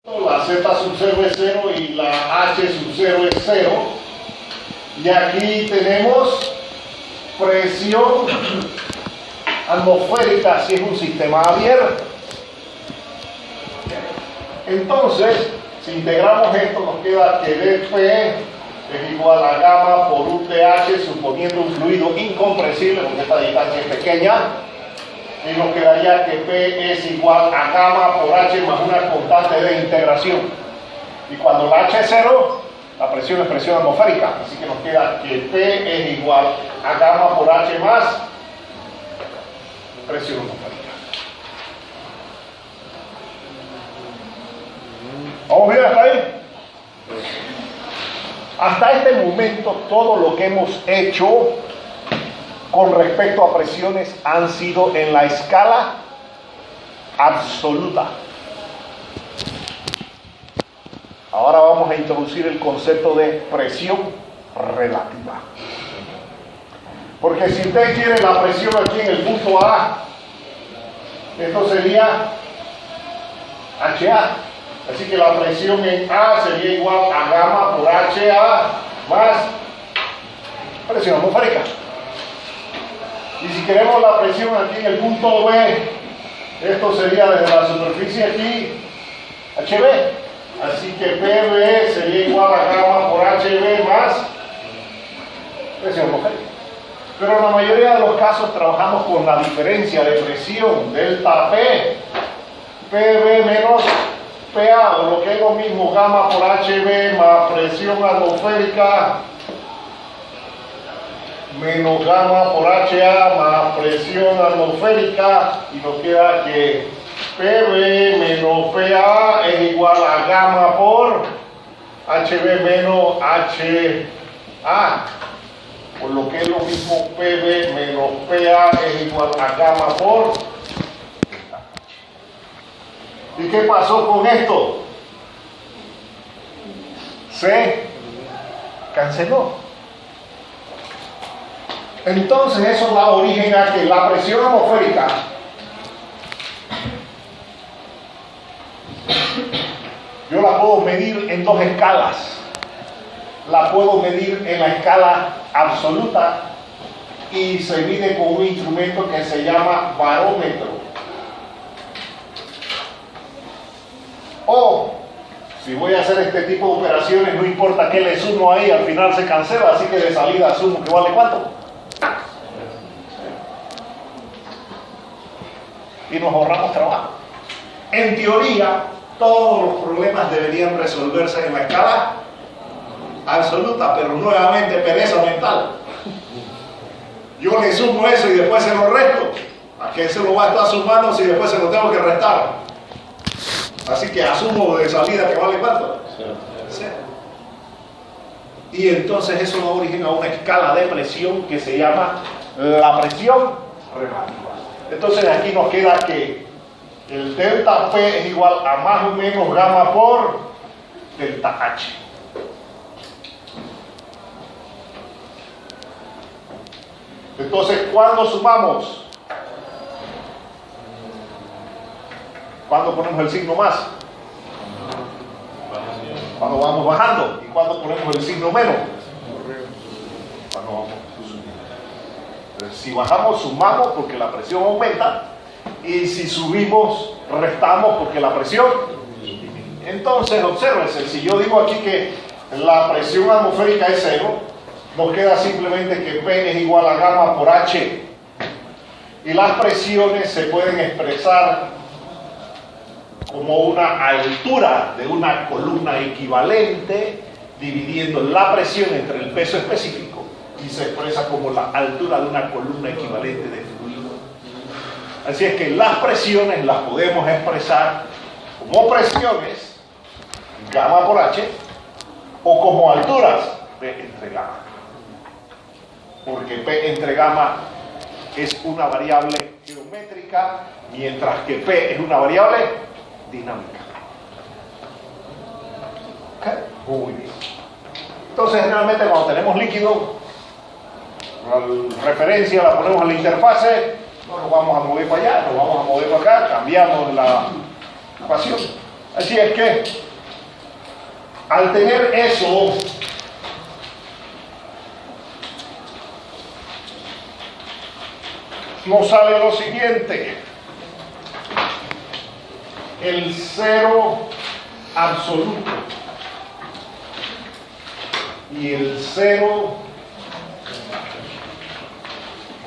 La Z sub 0 es 0 y la H sub 0 es 0. Y aquí tenemos presión atmosférica si es un sistema abierto. Entonces, si integramos esto, nos queda que dP es igual a gamma por UTH, suponiendo un fluido incompresible, porque esta distancia es pequeña. Y nos quedaría que P es igual a gamma por H más una constante de integración. Y cuando la H es 0, la presión es presión atmosférica. Así que nos queda que P es igual a gamma por H más presión atmosférica. ¿Vamos bien hasta ahí? Hasta este momento todo lo que hemos hecho con respecto a presiones han sido en la escala absoluta. Ahora vamos a introducir el concepto de presión relativa. Porque si usted quiere la presión aquí en el punto A, esto sería HA. Así que la presión en A sería igual a gamma por HA más presión atmosférica. Y si queremos la presión aquí en el punto B, esto sería desde la superficie aquí, HB. Así que PB sería igual a gamma por HB más presión atmosférica. Pero en la mayoría de los casos trabajamos con la diferencia de presión, delta P, PB menos PA, o lo que es lo mismo, gamma por HB más presión atmosférica menos gamma por HA más presión atmosférica, y nos queda que PB menos PA es igual a gamma por HB menos HA, por lo que es lo mismo, PB menos PA es igual a gamma por. ¿Y qué pasó con esto? Se canceló. Entonces eso da origen a que la presión atmosférica yo la puedo medir en dos escalas. La puedo medir en la escala absoluta y se mide con un instrumento que se llama barómetro. O si voy a hacer este tipo de operaciones, no importa qué le sumo ahí, al final se cancela, así que de salida sumo que vale ¿cuánto? Y nos ahorramos trabajo. En teoría, todos los problemas deberían resolverse en la escala absoluta, pero nuevamente pereza mental. Yo le sumo eso y después se lo resto. ¿A qué se lo va a estar sumando si después se lo tengo que restar? Así que asumo de salida que vale ¿cuánto? Cero. Y entonces eso da origen a una escala de presión que se llama la presión relativa. Entonces aquí nos queda que el delta P es igual a más o menos gamma por delta H. Entonces, ¿cuándo sumamos? ¿Cuándo ponemos el signo más? Cuando vamos bajando. ¿Y cuándo ponemos el signo menos? Cuando vamos subiendo. Entonces, si bajamos, sumamos porque la presión aumenta. Y si subimos, restamos porque la presión disminuye. Entonces, obsérvense, si yo digo aquí que la presión atmosférica es 0, nos queda simplemente que P es igual a gamma por H. Y las presiones se pueden expresar como una altura de una columna equivalente, dividiendo la presión entre el peso específico, y se expresa como la altura de una columna equivalente de fluido. Así es que las presiones las podemos expresar como presiones, gamma por H, o como alturas, P entre gamma. Porque P entre gamma es una variable geométrica, mientras que P es una variable dinámica. ¿Okay? Muy bien. Entonces, generalmente cuando tenemos líquido, la referencia la ponemos en la interfase, no nos vamos a mover para allá, nos vamos a mover para acá, cambiamos la ecuación. Así es que, al tener eso, nos sale lo siguiente: el cero absoluto y el cero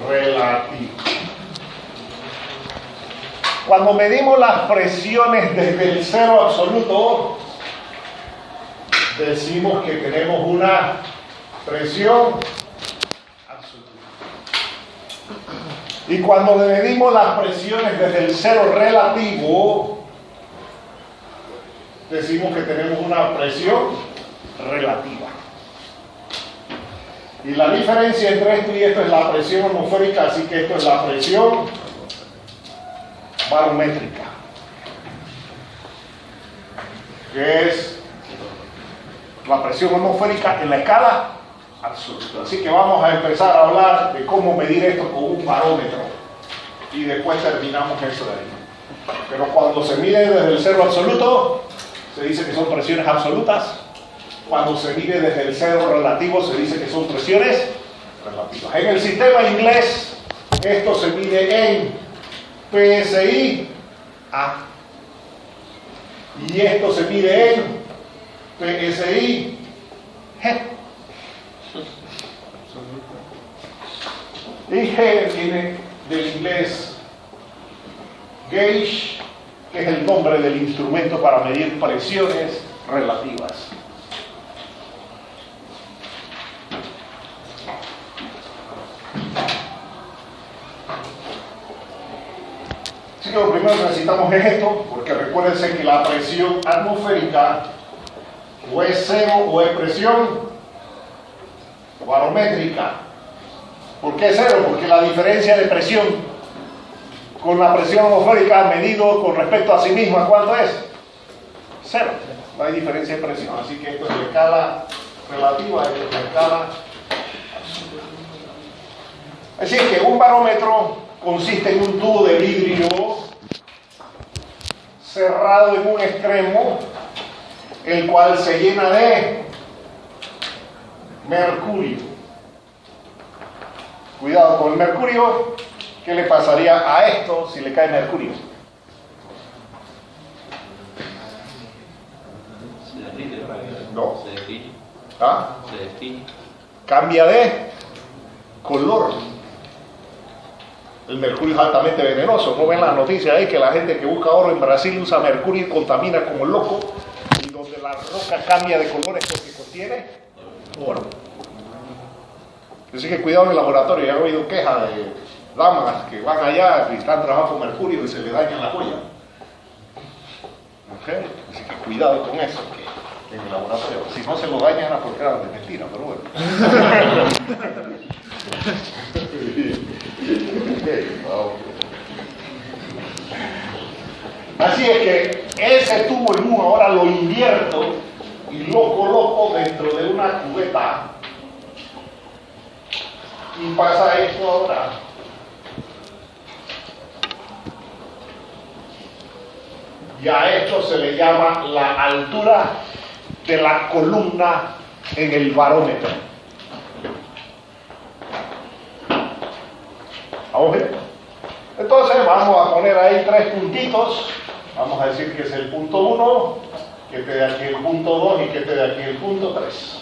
relativo. Cuando medimos las presiones desde el cero absoluto, decimos que tenemos una presión absoluta. Y cuando medimos las presiones desde el cero relativo, decimos que tenemos una presión relativa. Y la diferencia entre esto y esto es la presión atmosférica, así que esto es la presión barométrica, que es la presión atmosférica en la escala absoluta. Así que vamos a empezar a hablar de cómo medir esto con un barómetro y después terminamos eso de ahí. Pero cuando se mide desde el cero absoluto, se dice que son presiones absolutas. Cuando se mide desde el cero relativo, se dice que son presiones relativas. En el sistema inglés, esto se mide en PSI-A. Y esto se mide en PSI-G. Y G viene del inglés gauge, que es el nombre del instrumento para medir presiones relativas. Así que lo primero que necesitamos es esto, porque recuérdense que la presión atmosférica o es cero o es presión barométrica. ¿Por qué cero? Porque la diferencia de presión con la presión atmosférica medido con respecto a sí misma, ¿cuánto es? Cero. No hay diferencia de presión. Así que esto es la escala relativa, esto es la escala absoluta. Así que un barómetro consiste en un tubo de vidrio cerrado en un extremo, el cual se llena de mercurio. Cuidado con el mercurio. ¿Qué le pasaría a esto si le cae mercurio? No. ¿Ah? Cambia de color. El mercurio es altamente venenoso. ¿No ven las noticias ahí que la gente que busca oro en Brasil usa mercurio y contamina como loco? Y donde la roca cambia de colores porque contiene oro. Así que cuidado en el laboratorio. Ya he oído quejas de damas que van allá y están trabajando con mercurio y se le daña la joya. ¿Okay? Así que cuidado con eso, que en el laboratorio. Si no se lo dañan era porque era de mentira, pero bueno. Así es que ese tubo en U ahora lo invierto y lo coloco dentro de una cubeta y pasa esto ahora. Y a esto se le llama la altura de la columna en el barómetro. ¿Vamos bien? Entonces vamos a poner ahí 3 puntitos. Vamos a decir que es el punto 1, que este de aquí el punto 2 y que este de aquí el punto 3.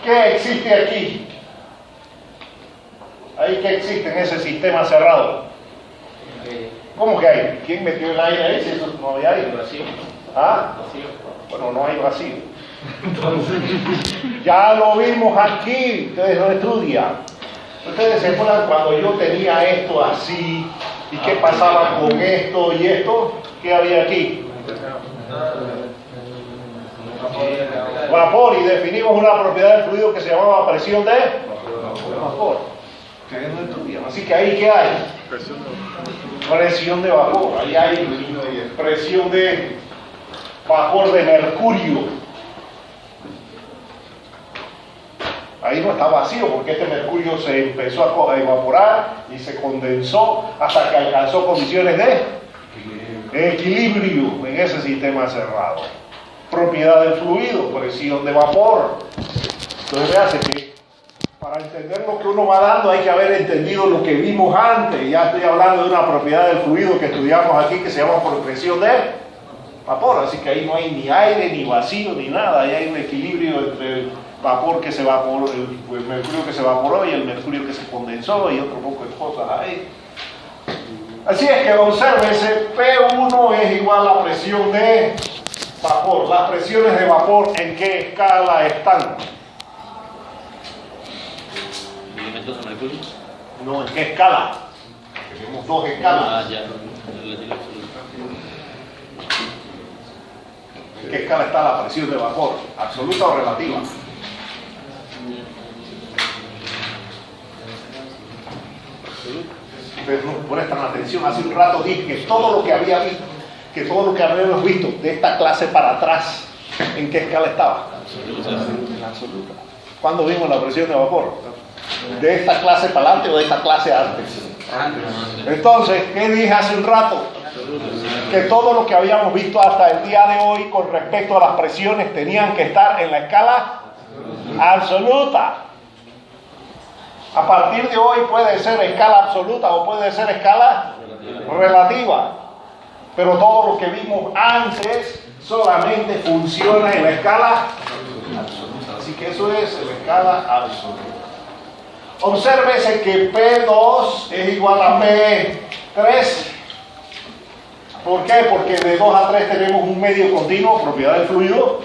¿Qué existe aquí? ¿Ahí qué existe en ese sistema cerrado? ¿Cómo que hay? ¿Quién metió el aire ahí si eso no hay aire? Vacío. ¿Ah? Vacío. Bueno, no hay vacío. Ya lo vimos aquí, ustedes no estudian. Ustedes se acuerdan cuando yo tenía esto así, y qué pasaba con esto y esto, ¿qué había aquí? Vapor, y definimos una propiedad del fluido que se llamaba presión de vapor. Ustedes no estudian, así que ahí ¿qué hay? Presión de vapor, ahí hay presión de vapor de mercurio. Ahí no está vacío porque este mercurio se empezó a evaporar y se condensó hasta que alcanzó condiciones de equilibrio en ese sistema cerrado. Propiedad del fluido, presión de vapor. Entonces vean que para entender lo que uno va dando hay que haber entendido lo que vimos antes. Ya estoy hablando de una propiedad del fluido que estudiamos aquí que se llama por presión de vapor. Así que ahí no hay ni aire, ni vacío, ni nada. Ahí hay un equilibrio entre el vapor que se evaporó, el mercurio que se evaporó y el mercurio que se condensó y otro poco de cosas ahí. Así es que obsérvese, P1 es igual a presión de vapor. Las presiones de vapor, ¿en qué escala están? ¿Milimetros de mercurio? No, ¿en qué escala? Tenemos dos escalas. Ah, ya. Relativa absoluta. ¿En qué escala está la presión de vapor? ¿Absoluta o relativa? Ustedes no prestan atención. Hace un rato dije que todo lo que había visto, que todo lo que habíamos visto de esta clase para atrás, ¿en qué escala estaba? En la absoluta. ¿Cuándo vimos la presión de vapor? ¿De esta clase para adelante o de esta clase antes? Entonces, ¿qué dije hace un rato? Que todo lo que habíamos visto hasta el día de hoy con respecto a las presiones tenían que estar en la escala absoluta. A partir de hoy puede ser escala absoluta o puede ser escala relativa. Pero todo lo que vimos antes solamente funciona en la escala absoluta. Así que eso es la escala absoluta. Obsérvese que P2 es igual a P3. ¿Por qué? Porque de 2 a 3 tenemos un medio continuo, propiedad del fluido.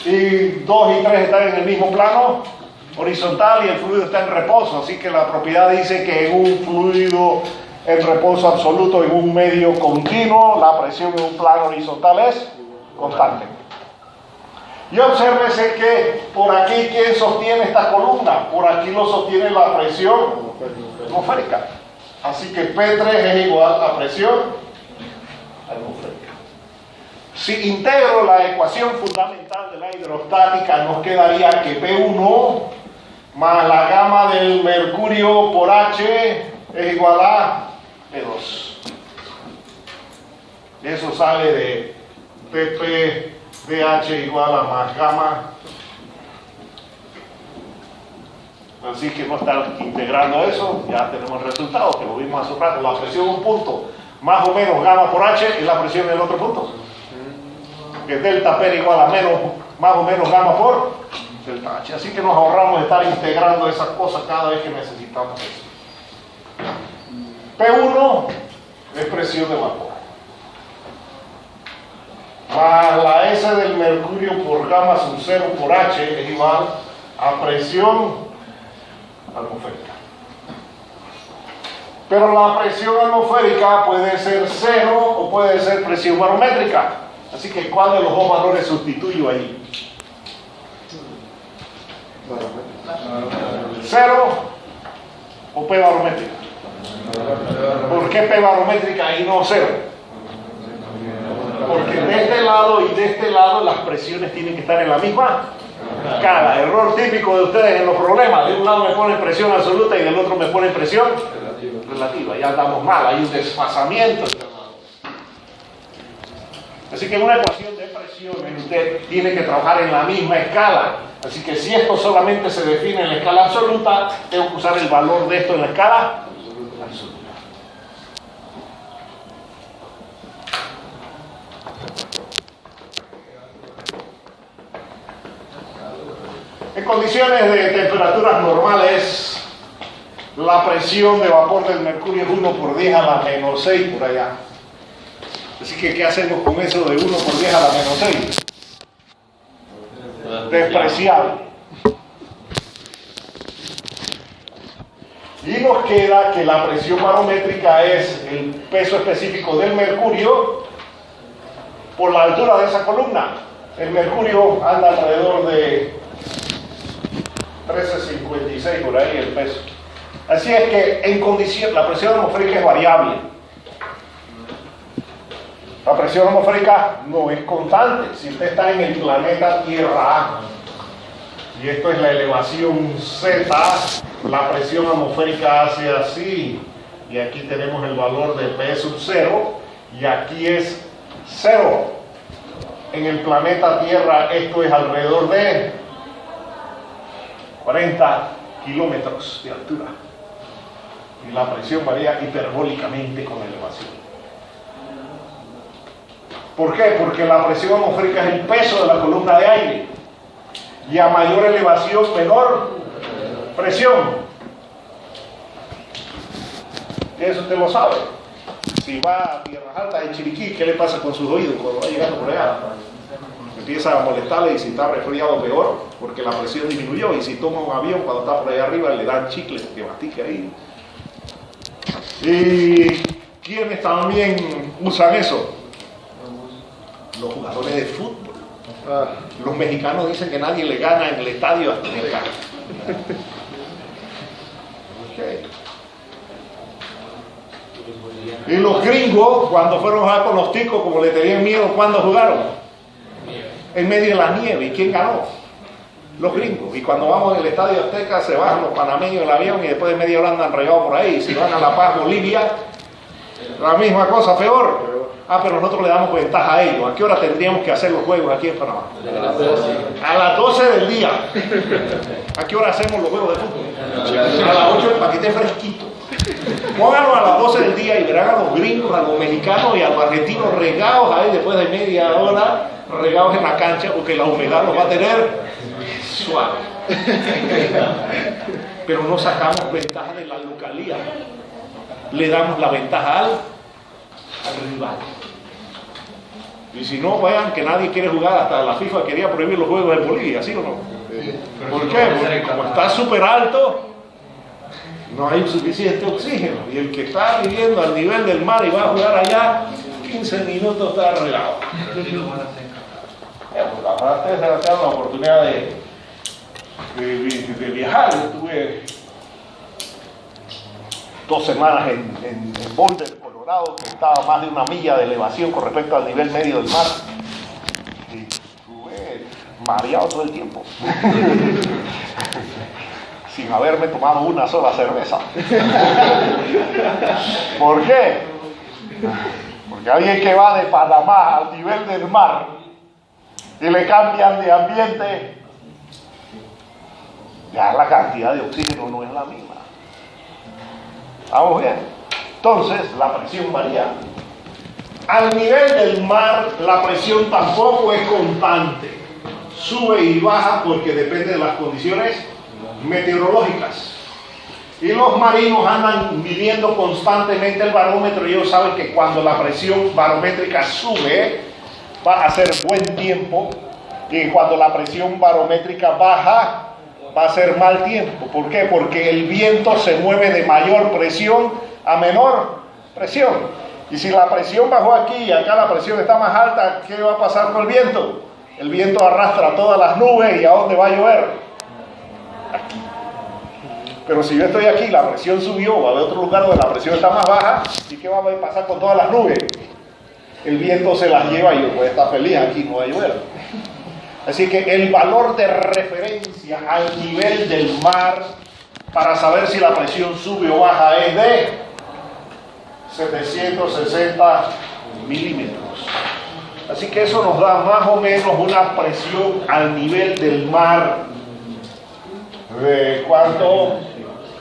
Y 2 y 3 están en el mismo plano horizontal y el fluido está en reposo. Así que la propiedad dice que en un fluido en reposo absoluto, en un medio continuo, la presión en un plano horizontal es constante. Y obsérvese que por aquí, ¿quién sostiene esta columna? Por aquí lo sostiene la presión atmosférica. Así que P3 es igual a presión atmosférica. Si integro la ecuación fundamental de la hidrostática, nos quedaría que P1 más la gama del mercurio por H es igual a P2. Eso sale de PPDH igual a más gamma. Así que no estar integrando eso, ya tenemos el resultado, que lo vimos hace un rato. La presión en un punto, más o menos gamma por H, es la presión en el otro punto. Que delta P igual a menos, más o menos gamma por delta H. Así que nos ahorramos de estar integrando esas cosas cada vez que necesitamos eso. P1 es presión de vapor. Más la S del mercurio por gamma sub 0 por H es igual a presión atmosférica. Pero la presión atmosférica puede ser 0 o puede ser presión barométrica. Así que ¿cuál de los dos valores sustituyo allí? 0 o P barométrica. ¿Por qué P barométrica y no 0? Porque de este lado y de este lado las presiones tienen que estar en la misma escala. Error típico de ustedes en los problemas. De un lado me ponen presión absoluta y del otro me ponen presión relativa. Ya andamos mal, hay un desfasamiento. Así que en una ecuación de presiones usted tiene que trabajar en la misma escala. Así que si esto solamente se define en la escala absoluta, tengo que usar el valor de esto en la escala absoluta. En condiciones de temperaturas normales, la presión de vapor del mercurio es 1 por 10 a la menos 6 por allá. Así que, ¿qué hacemos con eso de 1 por 10 a la menos 6? Despreciable. Y nos queda que la presión barométrica es el peso específico del mercurio por la altura de esa columna. El mercurio anda alrededor de 13,56 por ahí el peso. Así es que en condición, la presión atmosférica es variable. La presión atmosférica no es constante. Si usted está en el planeta Tierra y esto es la elevación Z, la presión atmosférica hace así. Y aquí tenemos el valor de P sub 0 y aquí es 0. En el planeta Tierra esto es alrededor de 40 kilómetros de altura. Y la presión varía hiperbólicamente con la elevación. ¿Por qué? Porque la presión atmosférica es el peso de la columna de aire. Y a mayor elevación, menor presión. Y eso usted lo sabe. Si va a tierras altas en Chiriquí, ¿qué le pasa con sus oídos cuando va llegando por allá? Empieza a molestarle, y si está resfriado peor, porque la presión disminuyó. Y si toma un avión cuando está por allá arriba, le dan chicles que mastique ahí. ¿Y quiénes también usan eso? Los jugadores de fútbol. Los mexicanos dicen que nadie le gana en el estadio Azteca. Okay. Y los gringos, cuando fueron a jugar con los ticos, como le tenían miedo, ¿cuándo jugaron? En medio de la nieve. ¿Y quién ganó? Los gringos. Y cuando vamos en el estadio Azteca, se bajan los panameños del avión y después de media hora andan regados por ahí. Y si van a La Paz, Bolivia, la misma cosa, peor. Pero nosotros le damos ventaja a ellos. ¿A qué hora tendríamos que hacer los juegos aquí en Panamá? A las 12 del día. ¿A qué hora hacemos los juegos de fútbol? A las 8 para que esté fresquito. Pónganlo a las 12 del día y verán a los gringos, a los mexicanos y a los argentinos regados ahí después de media hora, regados en la cancha, porque la humedad los va a tener suave. Pero no sacamos ventaja de la localidad. Le damos la ventaja al rival. Y si no, vean que nadie quiere jugar. Hasta la FIFA quería prohibir los juegos en Bolivia, ¿sí o no? ¿Por qué? Porque como está súper alto, no hay suficiente oxígeno. Y el que está viviendo al nivel del mar y va a jugar allá, 15 minutos está regado. Ahora ustedes se dan la oportunidad de viajar. Yo estuve 2 semanas en Boulder, Colorado, que estaba a más de 1 milla de elevación con respecto al nivel medio del mar. Y estuve mareado todo el tiempo. Sin haberme tomado una sola cerveza. ¿Por qué? Porque alguien que va de Panamá al nivel del mar y le cambian de ambiente, ya la cantidad de oxígeno no es la misma. ¿Vamos bien? Entonces, la presión varía. Al nivel del mar, la presión tampoco es constante. Sube y baja porque depende de las condiciones meteorológicas. Y los marinos andan midiendo constantemente el barómetro y ellos saben que cuando la presión barométrica sube, va a hacer buen tiempo, y cuando la presión barométrica baja, va a ser mal tiempo. ¿Por qué? Porque el viento se mueve de mayor presión a menor presión. Y si la presión bajó aquí y acá la presión está más alta, ¿qué va a pasar con el viento? El viento arrastra todas las nubes. ¿Y a dónde va a llover? Aquí. Pero si yo estoy aquí, la presión subió, va a haber otro lugar donde la presión está más baja, ¿y qué va a pasar con todas las nubes? El viento se las lleva y yo voy a estar feliz, aquí no va a llover. Así que el valor de referencia al nivel del mar para saber si la presión sube o baja es de 760 milímetros. Así que eso nos da más o menos una presión al nivel del mar de ¿cuánto?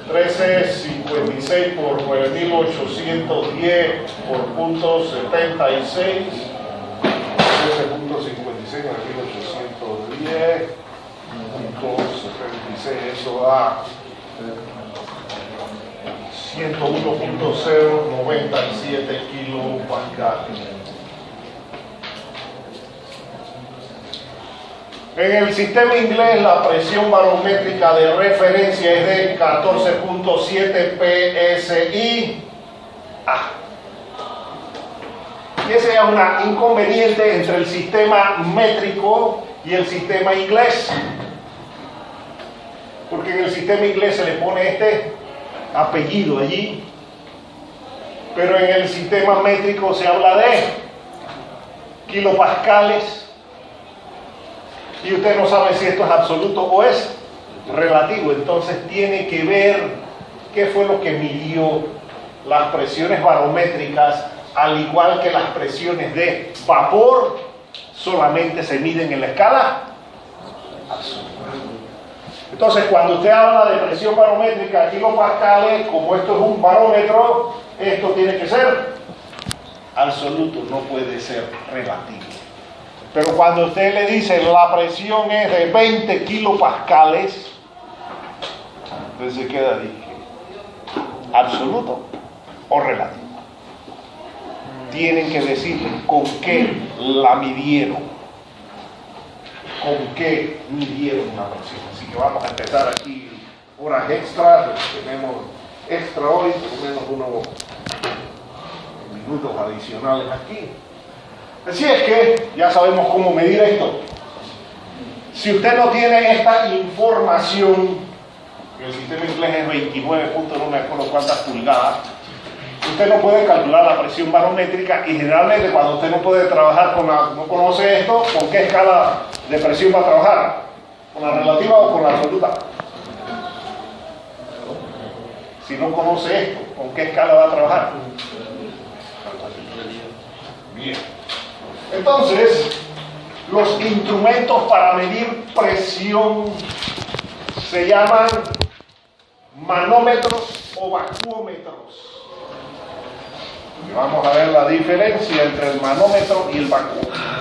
1356 por 9810 por punto 76. 13.56 por 1810 punto 76, eso da 101.097 kilopascales. En el sistema inglés, la presión barométrica de referencia es de 14.7 PSI. Y ese es un inconveniente entre el sistema métrico y el sistema inglés. Porque en el sistema inglés se le pone este apellido allí. Pero en el sistema métrico se habla de kilopascales. Y usted no sabe si esto es absoluto o es relativo. Entonces tiene que ver qué fue lo que midió las presiones barométricas al igual que las presiones de vapor, solamente se miden en la escala absoluta. Entonces, cuando usted habla de presión barométrica, kilopascales, como esto es un barómetro, esto tiene que ser absoluto, no puede ser relativo. Pero cuando usted le dice la presión es de 20 kilopascales, entonces se queda ahí, absoluto o relativo. Tienen que decirle con qué la midieron, con qué midieron la presión. Así que vamos a empezar aquí horas extras, tenemos extra hoy, por lo menos unos minutos adicionales aquí. Así es que ya sabemos cómo medir esto. Si usted no tiene esta información, el sistema inglés es 29 puntos, no me acuerdo cuántas pulgadas, usted no puede calcular la presión barométrica, y generalmente cuando usted no puede trabajar con no conoce esto, ¿con qué escala de presión va a trabajar? ¿Con la relativa o con la absoluta? Si no conoce esto, ¿con qué escala va a trabajar? Bien. Entonces, los instrumentos para medir presión se llaman manómetros o vacuómetros. Vamos a ver la diferencia entre el manómetro y el vacúometro.